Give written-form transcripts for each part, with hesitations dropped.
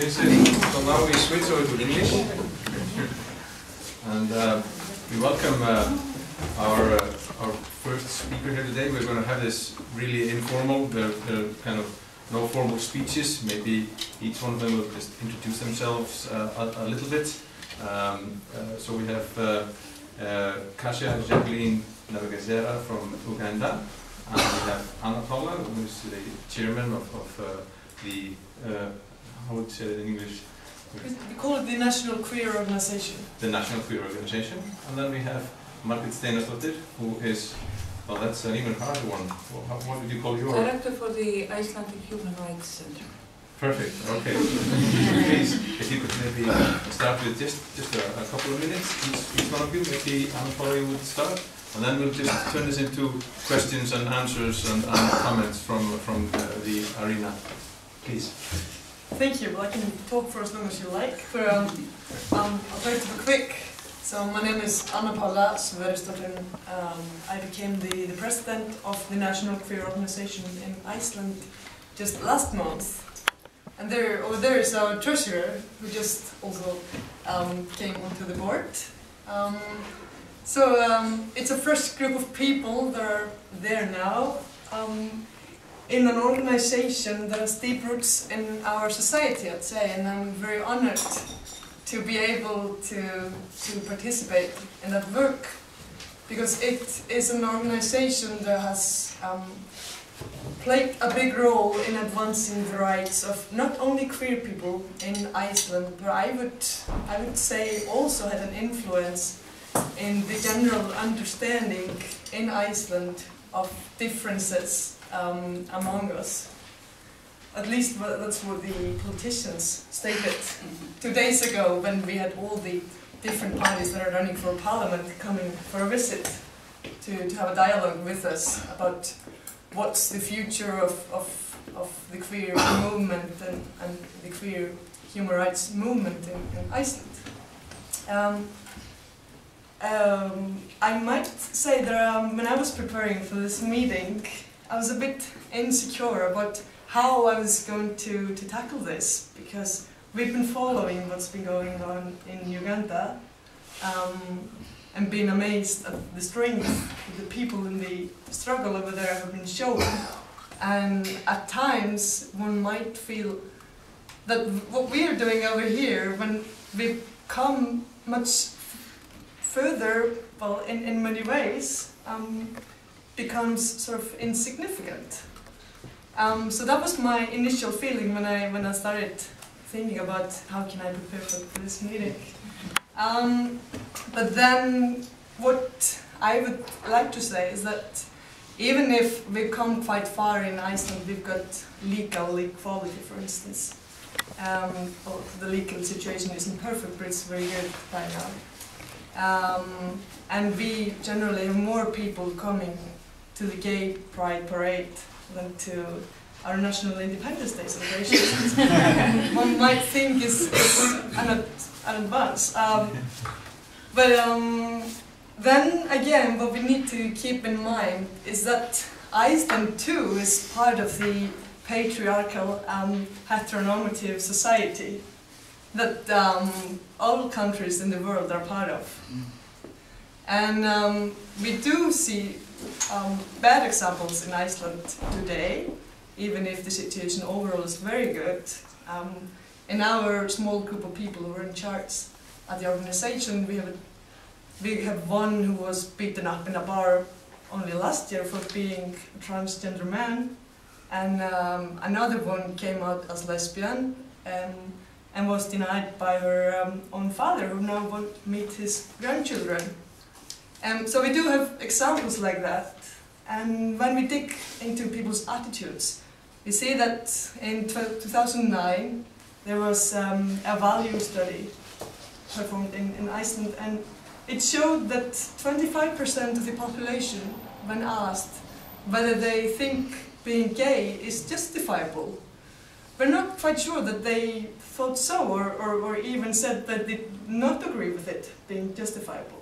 So now we switch over to English, and we welcome our first speaker here today. We're going to have this really informal. They're kind of no formal speeches. Maybe each one of them will just introduce themselves a little bit. So we have Kasha Jacqueline Nabagesera from Uganda, and we have Paula, who is the chairman of the how would you say it in English? We call it the National Queer Organization. The National Queer Organization. And then we have Margit Steinarsdóttir, who is, well, that's an even harder one. What would you call your? Director for the Icelandic Human Rights Center. Perfect, okay. Please, if you could maybe start with just a couple of minutes, each one of you, maybe Paula, you would start. And then we'll just turn this into questions and answers and comments from the arena. Please. Thank you. Well, I can talk for as long as you like, but I'll try to be quick. So my name is Paula. I became the president of the National Queer Organization in Iceland just last month. And over there is our treasurer, who just also came onto the board. It's a fresh group of people that are there now. In an organization that has deep roots in our society, I'd say, and I'm very honored to be able to participate in that work, because it is an organization that has played a big role in advancing the rights of not only queer people in Iceland, but I would say also had an influence in the general understanding in Iceland of differences among us. At least that's what the politicians stated 2 days ago, when we had all the different parties that are running for parliament coming for a visit to have a dialogue with us about what's the future of the queer movement and the queer human rights movement in Iceland. I might say that when I was preparing for this meeting, I was a bit insecure about how I was going to tackle this, because we've been following what's been going on in Uganda and been amazed at the strength the people in the struggle over there have been showing. And at times one might feel that what we are doing over here, when we've come much further, well, in many ways, becomes sort of insignificant. So that was my initial feeling when I started thinking about how can I prepare for this meeting. But then what I would like to say is that even if we've come quite far in Iceland, we've got legal equality, for instance. Well, the legal situation isn't perfect, but it's very good by now. And we generally have more people coming to the Gay Pride Parade than to our National Independence Day celebrations. One might think is an advance. Then again, what we need to keep in mind is that Iceland too is part of the patriarchal heteronormative society that all countries in the world are part of. And we do see bad examples in Iceland today, even if the situation overall is very good. In our small group of people who are in charge at the organization, we have one who was beaten up in a bar only last year for being a transgender man, and another one came out as lesbian and was denied by her own father, who now won't meet his grandchildren. So we do have examples like that, and when we dig into people's attitudes, we see that in 2009 there was a value study performed in Iceland, and it showed that 25% of the population, when asked whether they think being gay is justifiable, were not quite sure that they thought so, or even said that they did not agree with it being justifiable.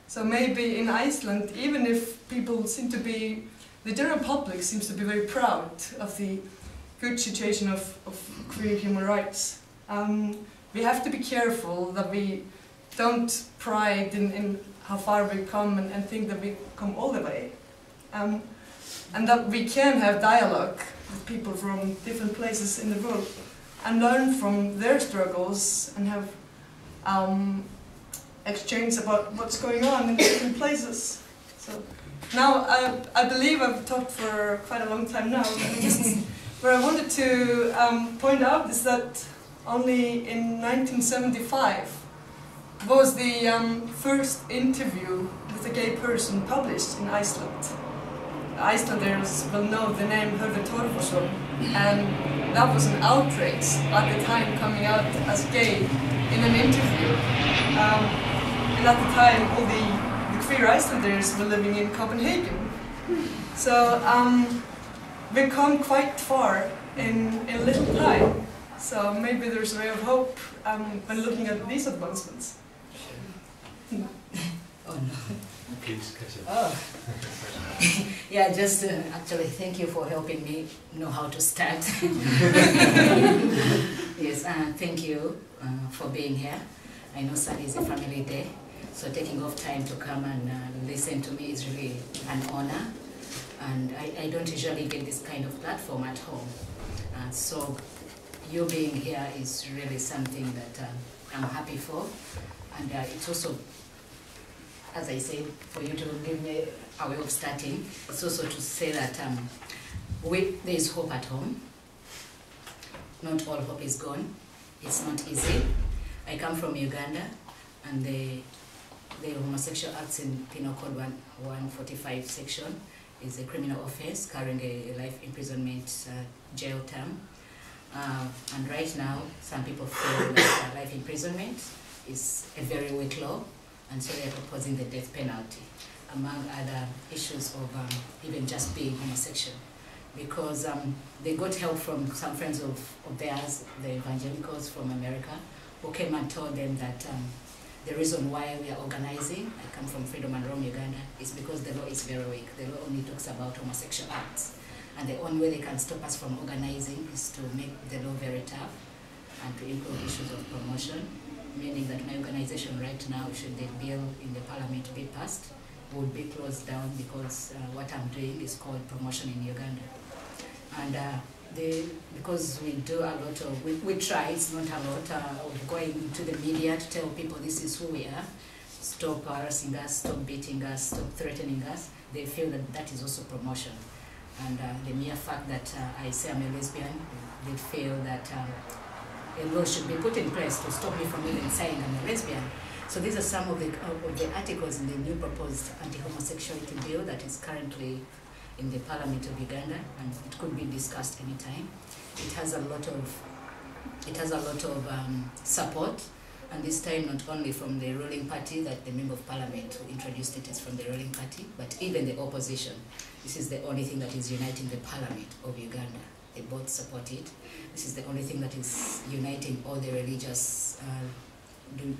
So maybe in Iceland, even if people seem to be, the general public seems to be very proud of the good situation of queer human rights, we have to be careful that we don't pride in how far we've come and think that we've come all the way. And that we can have dialogue with people from different places in the world and learn from their struggles and have exchange about what's going on in different places. So now I believe I've talked for quite a long time now. What I wanted to point out is that only in 1975 was the first interview with a gay person published in Iceland. Icelanders will know the name Hefur, and that was an outrage at the time, coming out as gay in an interview. And at the time all the queer Icelanders were living in Copenhagen. So we've come quite far in a little time. So maybe there's a ray of hope when looking at these advancements. Oh no. Please, Kasha. Oh. Yeah, just actually thank you for helping me know how to start. Yes, thank you for being here. I know Sunday is a family day, so taking off time to come and listen to me is really an honor. And I don't usually get this kind of platform at home. So you being here is really something that I'm happy for. And it's also, as I said, for you to give me a way of starting, it's also to say that there is hope at home. Not all hope is gone. It's not easy. I come from Uganda, and the homosexual acts in Penal Code 145 section is a criminal offense carrying a life imprisonment jail term. And right now, some people feel that life imprisonment is a very weak law, and so they are proposing the death penalty, among other issues of even just being homosexual. Because they got help from some friends of theirs, the evangelicals from America, who came and told them that the reason why we are organizing, I come from Freedom and Roam Uganda, is because the law is very weak. The law only talks about homosexual acts. And the only way they can stop us from organizing is to make the law very tough and to include issues of promotion, meaning that my organization right now, should the bill in the parliament be passed, would be closed down because what I'm doing is called promotion in Uganda. And because we do a lot of, we try, it's not a lot, of going into the media to tell people this is who we are, stop harassing us, stop beating us, stop threatening us, they feel that that is also promotion. And the mere fact that I say I'm a lesbian, they feel that a law should be put in place to stop me from even saying I'm a lesbian. So these are some of the articles in the new proposed anti-homosexuality bill that is currently in the Parliament of Uganda, and it could be discussed anytime. It has a lot of support, and this time not only from the ruling party, that the Member of Parliament who introduced it is from the ruling party, but even the opposition. This is the only thing that is uniting the Parliament of Uganda. They both support it. This is the only thing that is uniting all the religious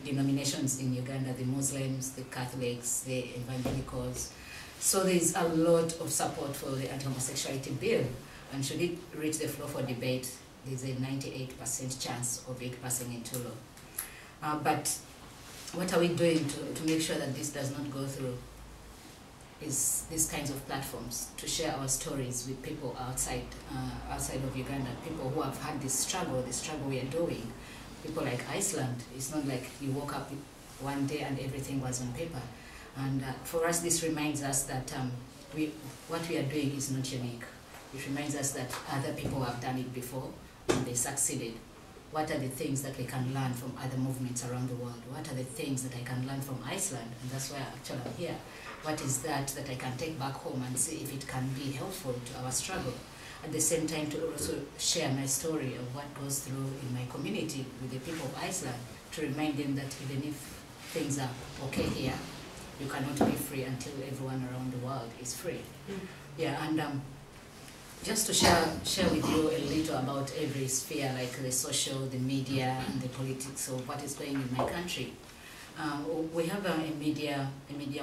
denominations in Uganda, the Muslims, the Catholics, the evangelicals. So there is a lot of support for the anti-homosexuality bill, and should it reach the floor for debate, there is a 98% chance of it passing into law. But what are we doing to make sure that this does not go through? Is these kinds of platforms to share our stories with people outside of Uganda, people who have had this struggle we are doing. People like Iceland, it's not like you woke up one day and everything was on paper. And for us, this reminds us that what we are doing is not unique. It reminds us that other people have done it before and they succeeded. What are the things that we can learn from other movements around the world? What are the things that I can learn from Iceland? And that's why actually I'm here. What is that I can take back home and see if it can be helpful to our struggle? At the same time, to also share my story of what goes through in my community with the people of Iceland, to remind them that even if things are okay here, you cannot be free until everyone around the world is free. Yeah, and just to share with you a little about every sphere, like the social, the media, and the politics of what is going in my country. We have a media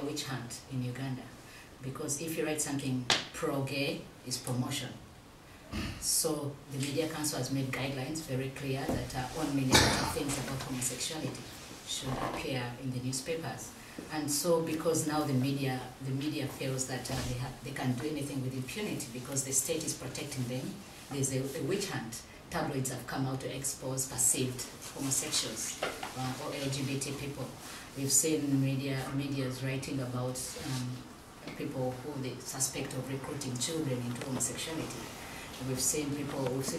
witch hunt in Uganda, because if you write something pro-gay, it's promotion. So the Media Council has made guidelines very clear that only negative things about homosexuality should appear in the newspapers. And so because now the media feels that they can do anything with impunity because the state is protecting them, there's a witch hunt. Tabloids have come out to expose perceived homosexuals or LGBT people. We've seen media's writing about people who they suspect of recruiting children into homosexuality. We've seen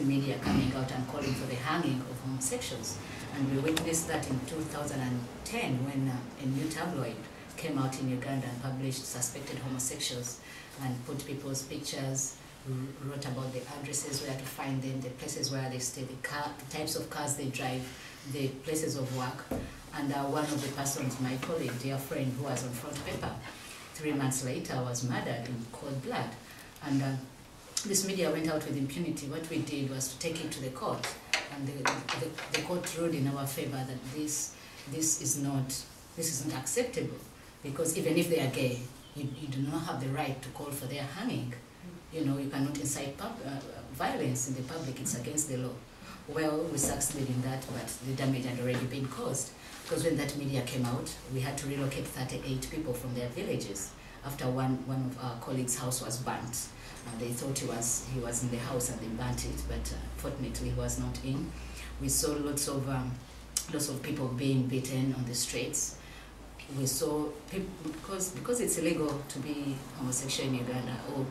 media coming out and calling for the hanging of homosexuals. And we witnessed that in 2010 when a new tabloid came out in Uganda and published suspected homosexuals and put people's pictures, wrote about the addresses where to find them, the places where they stay, the types of cars they drive, the places of work. And one of the persons, my colleague, dear friend, who was on front paper, 3 months later was murdered in cold blood. And this media went out with impunity. What we did was to take it to the court. And the court ruled in our favor that this isn't acceptable. Because even if they are gay, you do not have the right to call for their hanging. You know, you cannot incite violence in the public. It's against the law. Well, we succeeded in that, but the damage had already been caused. Because when that media came out, we had to relocate 38 people from their villages after one of our colleagues' house was burnt. They thought he was in the house and they burnt it, but fortunately he was not in. We saw lots of people being beaten on the streets. We saw people, because it's illegal to be homosexual in Uganda, or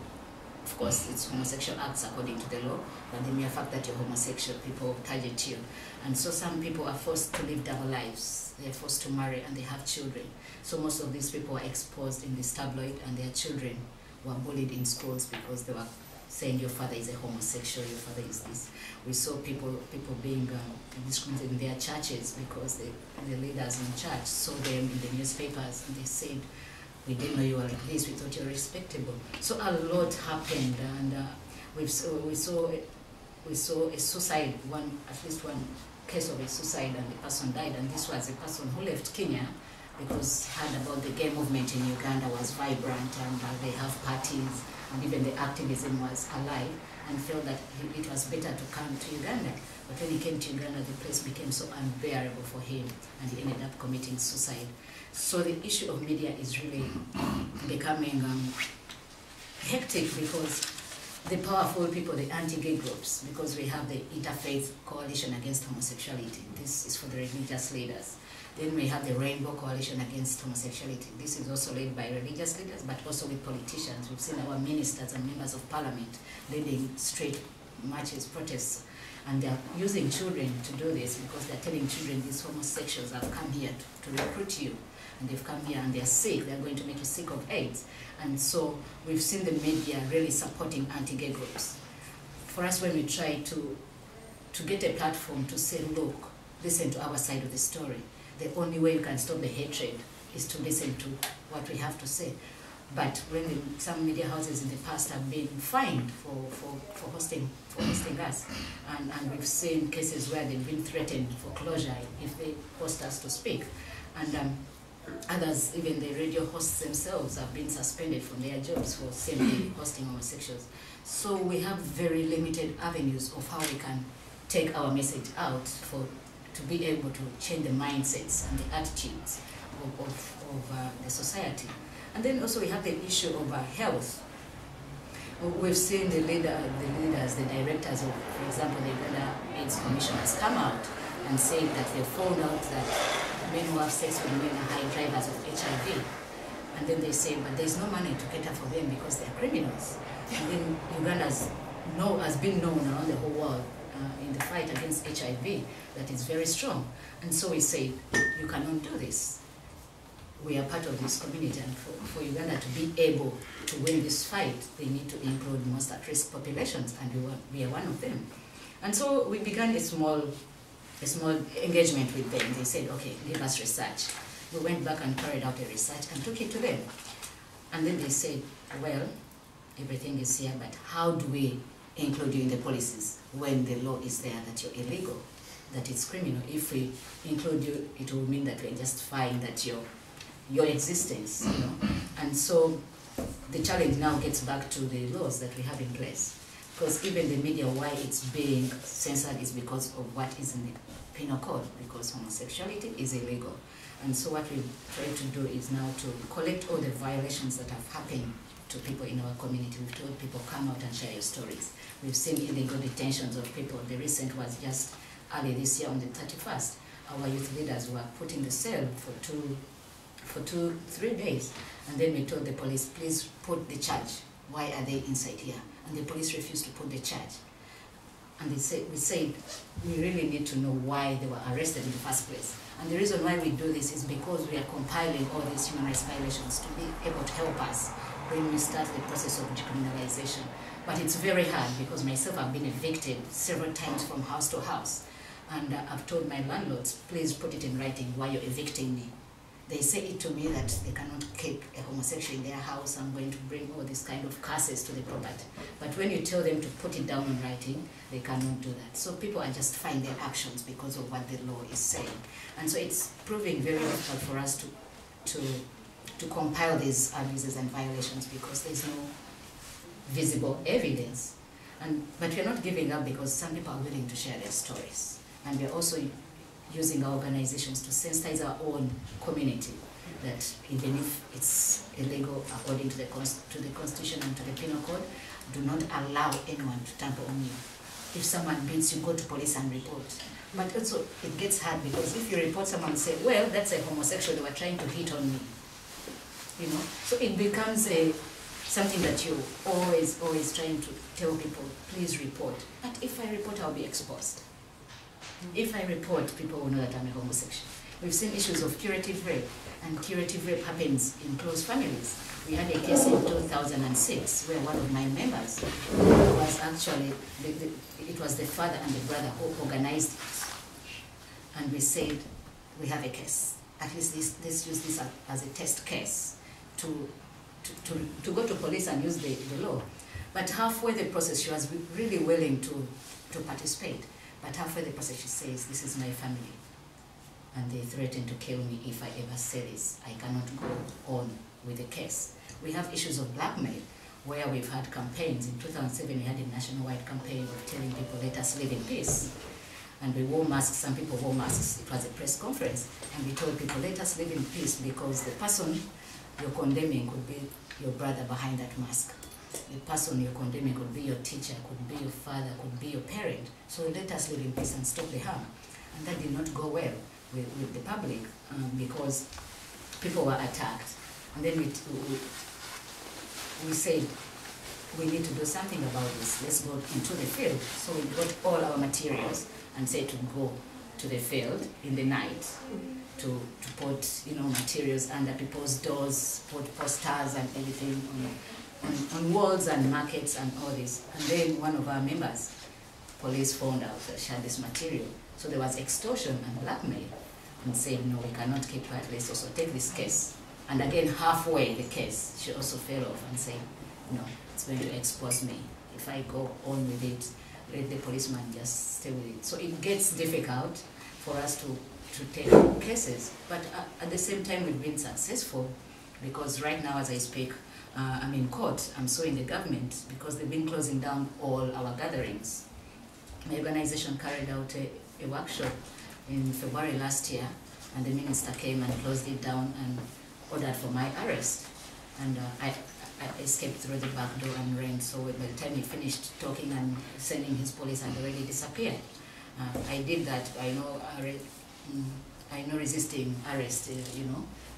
of course it's homosexual acts according to the law, but the mere fact that you're homosexual, people target you. And so some people are forced to live double lives. They're forced to marry and they have children. So most of these people are exposed in this tabloid, and their children were bullied in schools because they were saying your father is a homosexual, your father is this. We saw people being discriminated in their churches because the leaders in church saw them in the newspapers and they said, we didn't know you were like this, we thought you were respectable. So a lot happened, and we saw a suicide, at least one case of a suicide, and the person died, and this was a person who left Kenya because heard about the gay movement in Uganda was vibrant and they have parties and even the activism was alive, and felt that it was better to come to Uganda. But when he came to Uganda, the place became so unbearable for him and he ended up committing suicide. So the issue of media is really becoming hectic because the powerful people, the anti-gay groups, because we have the Interfaith Coalition Against Homosexuality. This is for the religious leaders. Then we have the Rainbow Coalition Against Homosexuality. This is also led by religious leaders, but also with politicians. We've seen our ministers and members of parliament leading street marches, protests, and they're using children to do this because they're telling children these homosexuals have come here to recruit you. And they've come here and they're sick, they're going to make you sick of AIDS. And so we've seen the media really supporting anti-gay groups. For us, when we try to get a platform to say, look, listen to our side of the story, the only way you can stop the hatred is to listen to what we have to say. But when some media houses in the past have been fined for hosting us, and we've seen cases where they've been threatened for closure if they host us to speak. And others, even the radio hosts themselves, have been suspended from their jobs for simply hosting homosexuals. So we have very limited avenues of how we can take our message out to be able to change the mindsets and the attitudes of the society. And then also we have the issue of health. We've seen the leaders, the directors of, for example, the Uganda AIDS Commission has come out and said that they found out that men who have sex with men are high drivers of HIV. And then they say, but there's no money to cater for them because they're criminals. And then Uganda has been known around the whole world in the fight against HIV that is very strong. And so we say, you cannot do this. We are part of this community, and for Uganda to be able to win this fight, they need to include most at-risk populations, and we are one of them. And so we began a small engagement with them. They said, okay, give us research. We went back and carried out a research and took it to them. And then they said, well, everything is here, but how do we include you in the policies when the law is there that you're illegal, that it's criminal? If we include you, it will mean that we're justifying that your existence, you know. And so the challenge now gets back to the laws that we have in place. Because even the media, why it's being censored is because of what is in the penal code, because homosexuality is illegal. And so what we try to do is now to collect all the violations that have happened to people in our community. We've told people, come out and share your stories. We've seen illegal detentions of people. The recent was just early this year on the 31st. Our youth leaders were put in the cell for 3 days. And then we told the police, please put the charge. Why are they inside here? And the police refused to put the charge. And we said, we really need to know why they were arrested in the first place. And the reason why we do this is because we are compiling all these human rights violations to be able to help us when we start the process of decriminalization. But it's very hard because myself, I've been evicted several times from house to house. And I've told my landlords, please put it in writing why you're evicting me. They say it to me that they cannot keep a homosexual in their house. I'm going to bring all these kind of curses to the property. But when you tell them to put it down in writing, they cannot do that. So people are just find their actions because of what the law is saying. And so it's proving very difficult for us to compile these abuses and violations because there's no visible evidence. But we're not giving up because some people are willing to share their stories. And we're also using our organizations to sensitize our own community that even if it's illegal according to the Constitution and to the Penal Code, do not allow anyone to tamper on you. If someone beats you, go to police and report. But also, it gets hard because if you report someone and say, well, that's a homosexual, they were trying to hit on me. You know? So it becomes something that you're always trying to tell people, please report. But if I report, I'll be exposed. If I report, people will know that I'm a homosexual. We've seen issues of curative rape, and curative rape happens in close families. We had a case in 2006 where one of my members was actually, it was the father and the brother who organized it. And we said, we have a case. At least let's use this as a test case to go to police and use the law. But halfway the process, she was really willing to participate. But halfway the process, she says, this is my family. And they threaten to kill me if I ever say this. I cannot go on with the case. We have issues of blackmail, where we've had campaigns. In 2007, we had a nationwide campaign of telling people, let us live in peace. And we wore masks, some people wore masks. It was a press conference. And we told people, let us live in peace because the person you're condemning could be your brother behind that mask. The person you're condemning could be your teacher, could be your father, could be your parent. So let us live in peace and stop the harm. And that did not go well with the public because people were attacked. And then we said, we need to do something about this. Let's go into the field. So we got all our materials and said to go to the field in the night to put materials under people's doors, put posters and everything on walls and markets and all this. And then one of our members, police found out that she had this material. So there was extortion and blackmail and said, no, we cannot keep quiet, let's also take this case. And again, halfway the case, she also fell off and said, no, it's going to expose me. If I go on with it, let the policeman just stay with it. So it gets difficult for us to take cases. But at the same time, we've been successful because right now, as I speak, I'm in court. I'm suing the government because they've been closing down all our gatherings. My organization carried out a workshop in February last year, and the minister came and closed it down and ordered for my arrest. And I escaped through the back door and ran. So by the time he finished talking and sending his police, had already disappeared. I did that. I know resisting arrest,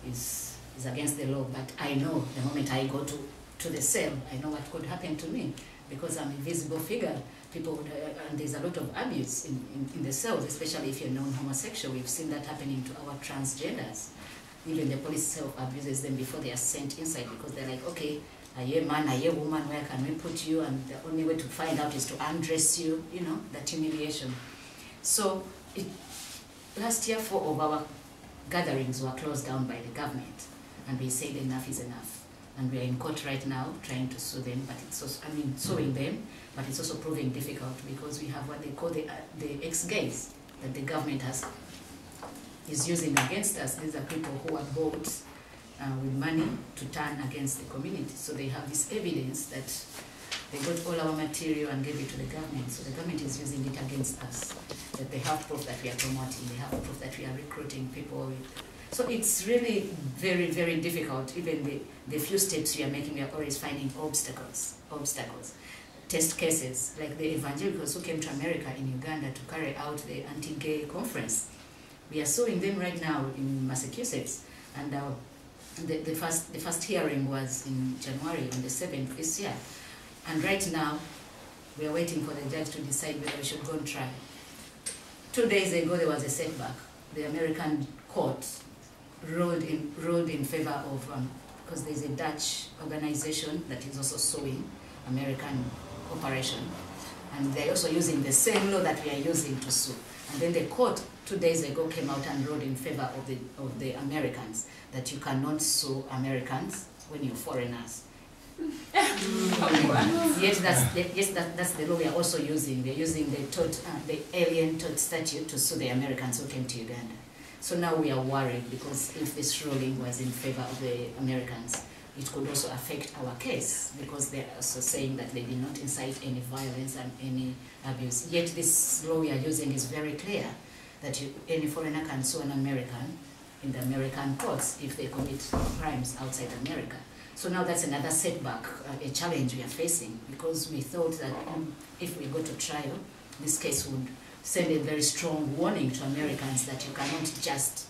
is against the law. But I know the moment I go to the cell, I know what could happen to me because I'm a visible figure. People would, and there's a lot of abuse in the cells, especially if you're known homosexual. We've seen that happening to our transgenders. Even the police self abuses them before they are sent inside because they're like, okay, are you a man, are you a woman, where can we put you? And the only way to find out is to undress you, that humiliation. So last year, 4 of our gatherings were closed down by the government. And we said enough is enough. And we are in court right now trying to sue them, but it's also, suing them, but it's also proving difficult because we have what they call the ex-gays that the government is using against us. These are people who are bought with money to turn against the community. So they have this evidence that They got all our material and gave it to the government. So the government is using it against us. That they have proof that we are promoting, they have proof that we are recruiting people. So it's really very, very difficult. Even the few steps we are making, we are always finding obstacles. Test cases, like the evangelicals who came to America in Uganda to carry out the anti-gay conference. We are suing them right now in Massachusetts. And the first hearing was in January, on the 7th this year. And right now, we are waiting for the judge to decide whether we should go on trial. 2 days ago, there was a setback. The American court ruled in favor of, because there's a Dutch organization that is also suing American corporation. And they're also using the same law that we are using to sue. And then the court 2 days ago came out and ruled in favor of the Americans, that you cannot sue Americans when you're foreigners. Yes, that's the law we are also using. We're using the alien tort statute to sue the Americans who came to Uganda. So now we are worried, because if this ruling was in favor of the Americans, it could also affect our case, because they're also saying that they did not incite any violence and any abuse. Yet this law we are using is very clear, that any foreigner can sue an American in the American courts if they commit crimes outside America. So now that's another setback, a challenge we are facing, because we thought that if we go to trial, this case would send a very strong warning to Americans that you cannot just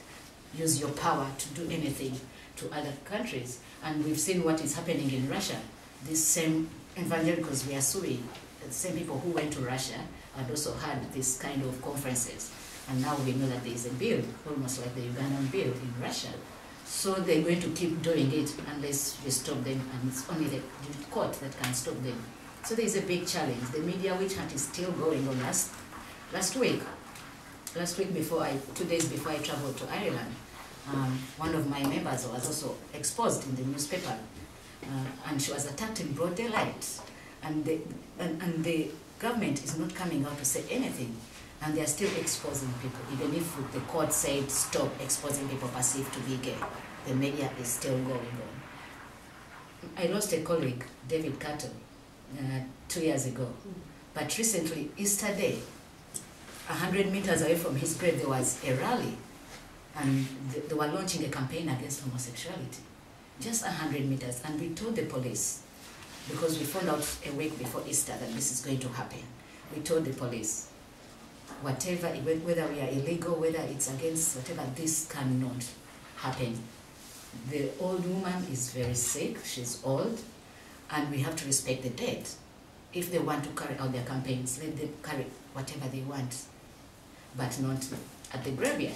use your power to do anything to other countries. And we've seen what is happening in Russia. These same evangelicals we are suing, the same people who went to Russia and also had this kind of conferences. And now we know that there is a bill, almost like the Ugandan bill in Russia. So they're going to keep doing it unless we stop them, and it's only the court that can stop them. So there is a big challenge. The media witch hunt is still going on. Last week, 2 days before I traveled to Ireland, one of my members was also exposed in the newspaper, and she was attacked in broad daylight. And the government is not coming out to say anything, and they are still exposing people. Even if the court said stop exposing people perceived to be gay, the media is still going on. I lost a colleague, David Kato, 2 years ago. But recently, Easter Day, 100 meters away from his grave, there was a rally, and they were launching a campaign against homosexuality. Just 100 meters, and we told the police, because we found out a week before Easter that this is going to happen. We told the police, whatever, whether we are illegal, whether it's against whatever, this cannot happen. The old woman is very sick, she's old, and we have to respect the dead. If they want to carry out their campaigns, let them carry whatever they want, but not at the graveyard.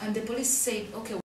And the police said, okay,